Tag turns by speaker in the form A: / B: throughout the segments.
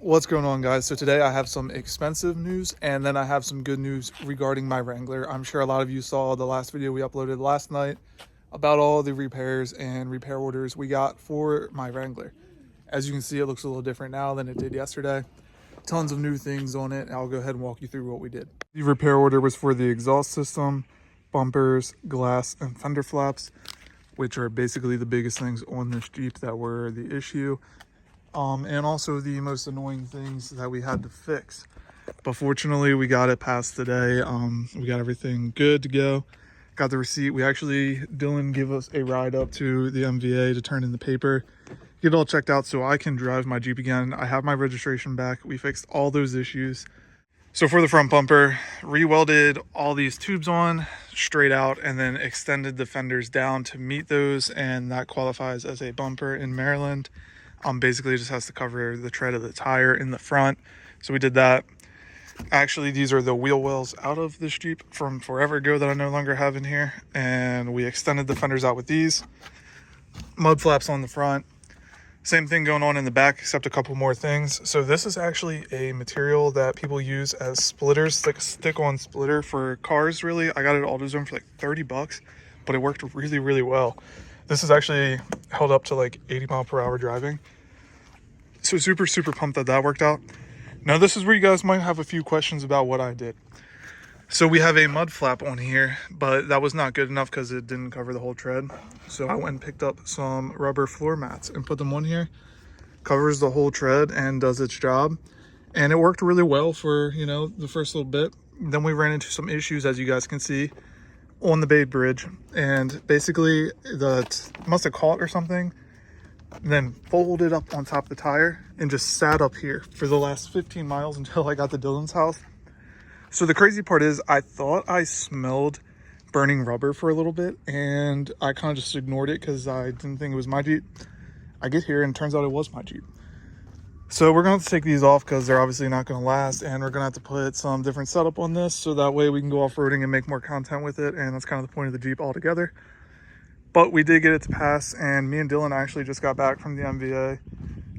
A: What's going on, guys? So today I have some expensive news and then I have some good news regarding my Wrangler. I'm sure a lot of you saw the last video we uploaded last night about all the repairs and repair orders we got for my Wrangler. As you can see, it looks a little different now than it did yesterday. Tons of new things on it. I'll go ahead and walk you through what we did. The repair order was for the exhaust system, bumpers, glass, and fender flaps, which are basically the biggest things on this Jeep that were the issue. And also the most annoying things that we had to fix. But fortunately, we got it passed today. We got everything good to go. Got the receipt. Dylan gave us a ride up to the MVA to turn in the paper, get it all checked out so I can drive my Jeep again. I have my registration back. We fixed all those issues. So for the front bumper, re-welded all these tubes on straight out and then extended the fenders down to meet those, and that qualifies as a bumper in Maryland. Basically it just has to cover the tread of the tire in the front. So we did that. Actually, these are the wheel wells out of this Jeep from forever ago that I no longer have in here. And we extended the fenders out with these. Mud flaps on the front. Same thing going on in the back, except a couple more things. So this is actually a material that people use as splitters, like a stick-on splitter for cars, really. I got it at AutoZone for like 30 bucks, but it worked really, really well. This is actually held up to like 80 mile per hour driving. So super pumped that worked out. Now this is where you guys might have a few questions about what I did. So we have a mud flap on here, but that was not good enough because it didn't cover the whole tread. So I went and picked up some rubber floor mats and put them on here. Covers the whole tread and does its job. And it worked really well for, you know, the first little bit. Then we ran into some issues, as you guys can see, on the Bay Bridge. And basically must have caught or something, and then folded up on top of the tire and just sat up here for the last 15 miles until I got to Dylan's house. So the crazy part is I thought I smelled burning rubber for a little bit, and I kind of just ignored it because I didn't think it was my Jeep. I get here and it turns out it was my Jeep. So we're going to take these off because they're obviously not going to last, and we're going to have to put some different setup on this so that way we can go off-roading and make more content with it, and that's kind of the point of the Jeep altogether. But we did get it to pass, and me and Dylan actually just got back from the MVA,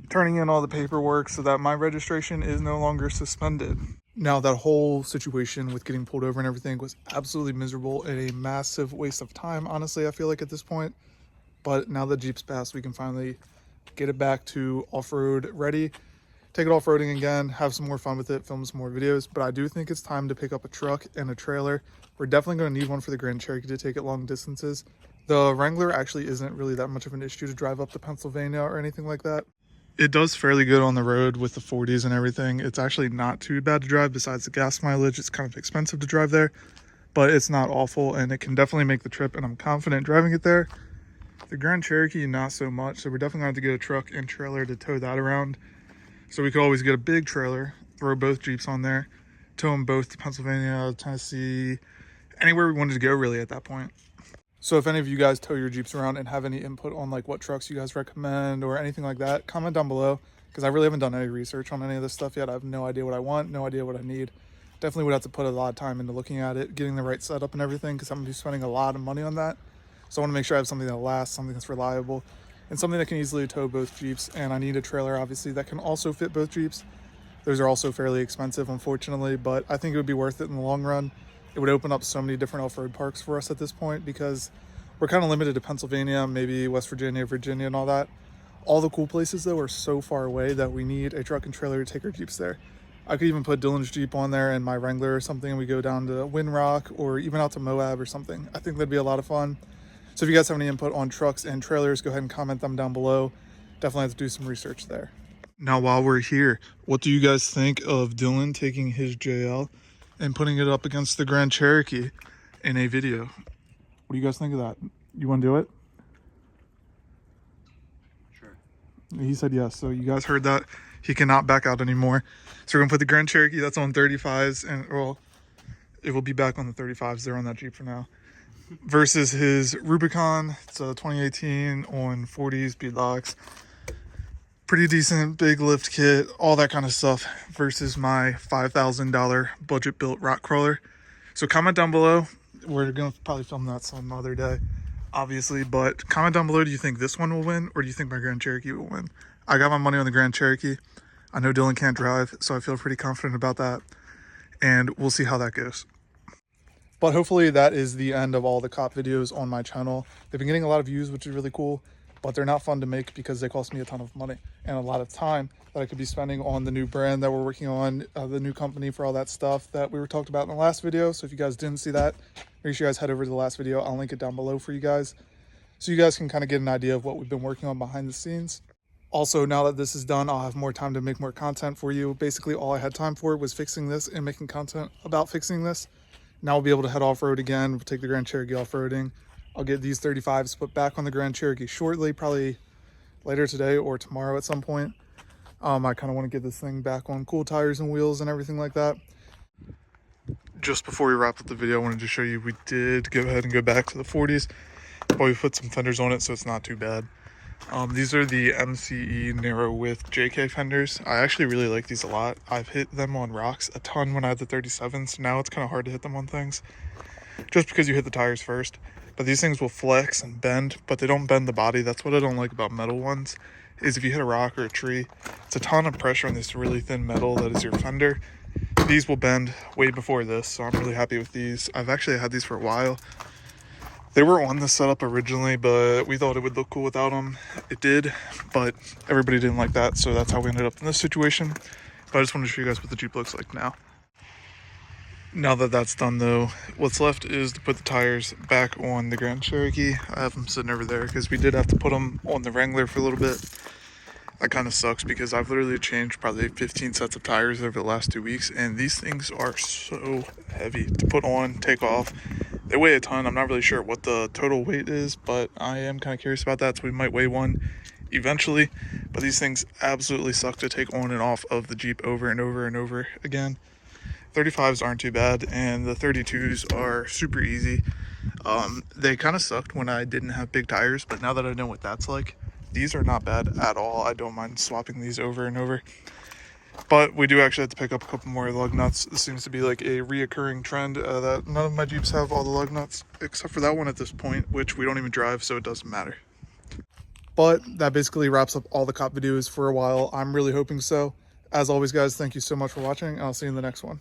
A: turning in all the paperwork so that my registration is no longer suspended. Now, that whole situation with getting pulled over and everything was absolutely miserable and a massive waste of time, honestly, I feel like at this point. But now that Jeep's passed, we can finally get it back to off-road ready, take it off-roading again, have some more fun with it, film some more videos. But I do think it's time to pick up a truck and a trailer. We're definitely going to need one for the Grand Cherokee to take it long distances. The Wrangler actually isn't really that much of an issue to drive up to Pennsylvania or anything like that. It does fairly good on the road with the 40s and everything. It's actually not too bad to drive besides the gas mileage. It's kind of expensive to drive there, but it's not awful, and it can definitely make the trip, and I'm confident driving it there. The Grand Cherokee, not so much, so we're definitely going to have to get a truck and trailer to tow that around. So we could always get a big trailer, throw both Jeeps on there, tow them both to Pennsylvania, Tennessee, anywhere we wanted to go really at that point. So if any of you guys tow your Jeeps around and have any input on like what trucks you guys recommend or anything like that, comment down below, because I really haven't done any research on any of this stuff yet. I have no idea what I want, no idea what I need. Definitely would have to put a lot of time into looking at it, getting the right setup and everything, because I'm going to be spending a lot of money on that. So I want to make sure I have something that lasts, something that's reliable, and something that can easily tow both Jeeps. And I need a trailer, obviously, that can also fit both Jeeps. Those are also fairly expensive, unfortunately, but I think it would be worth it in the long run. It would open up so many different off-road parks for us at this point, because we're kind of limited to Pennsylvania, maybe West Virginia, Virginia, and all that. All the cool places, though, are so far away that we need a truck and trailer to take our Jeeps there. I could even put Dylan's Jeep on there and my Wrangler or something, and we go down to Windrock or even out to Moab or something. I think that'd be a lot of fun. So if you guys have any input on trucks and trailers, go ahead and comment them down below. Definitely have to do some research there. Now, while we're here, what do you guys think of Dylan taking his JL and putting it up against the Grand Cherokee in a video? What do you guys think of that? You want to do it?
B: Sure.
A: He said yes. So you guys heard that. He cannot back out anymore. So we're going to put the Grand Cherokee that's on 35s, and well, it will be back on the 35s. They're on that Jeep for now. Versus his Rubicon. It's a 2018 on 40 speed locks. Pretty decent, big lift kit, all that kind of stuff. Versus my $5,000 budget built rock crawler. So comment down below. We're going to probably film that some other day, obviously, but comment down below, do you think this one will win, or do you think my Grand Cherokee will win? I got my money on the Grand Cherokee. I know Dylan can't drive, so I feel pretty confident about that, and we'll see how that goes. But hopefully that is the end of all the cop videos on my channel. They've been getting a lot of views, which is really cool, but they're not fun to make because they cost me a ton of money and a lot of time that I could be spending on the new brand that we're working on, the new company for all that stuff that we were talked about in the last video. So if you guys didn't see that, make sure you guys head over to the last video. I'll link it down below for you guys, so you guys can kind of get an idea of what we've been working on behind the scenes. Also, now that this is done, I'll have more time to make more content for you. Basically, all I had time for was fixing this and making content about fixing this. Now I'll be able to head off-road again. We'll take the Grand Cherokee off-roading. I'll get these 35s put back on the Grand Cherokee shortly, probably later today or tomorrow at some point. I kind of want to get this thing back on cool tires and wheels and everything like that. Just before we wrap up the video, I wanted to show you we did go ahead and go back to the 40s, but we put some fenders on it, so it's not too bad. These are the MCE narrow width JK fenders. I actually really like these a lot. I've hit them on rocks a ton when I had the 37s. Now it's kind of hard to hit them on things just because you hit the tires first. But these things will flex and bend, but they don't bend the body. That's what I don't like about metal ones, is if you hit a rock or a tree, it's a ton of pressure on this really thin metal that is your fender. These will bend way before this, so I'm really happy with these. I've actually had these for a while. They were on the setup originally, but we thought it would look cool without them. It did, but everybody didn't like that, so that's how we ended up in this situation. But I just wanted to show you guys what the Jeep looks like now. Now that that's done though, what's left is to put the tires back on the Grand Cherokee. I have them sitting over there because we did have to put them on the Wrangler for a little bit. That kind of sucks because I've literally changed probably 15 sets of tires over the last 2 weeks, and these things are so heavy to put on, take off. They weigh a ton. I'm not really sure what the total weight is, but I am kind of curious about that, so we might weigh one eventually. But these things absolutely suck to take on and off of the Jeep over and over and over again. 35s aren't too bad, and the 32s are super easy. They kind of sucked when I didn't have big tires, but now that I know what that's like, these are not bad at all. I don't mind swapping these over and over. But we do actually have to pick up a couple more lug nuts. This seems to be like a reoccurring trend that none of my Jeeps have all the lug nuts, except for that one at this point, which we don't even drive, so it doesn't matter. But that basically wraps up all the cop videos for a while. I'm really hoping so. As always, guys, thank you so much for watching, and I'll see you in the next one.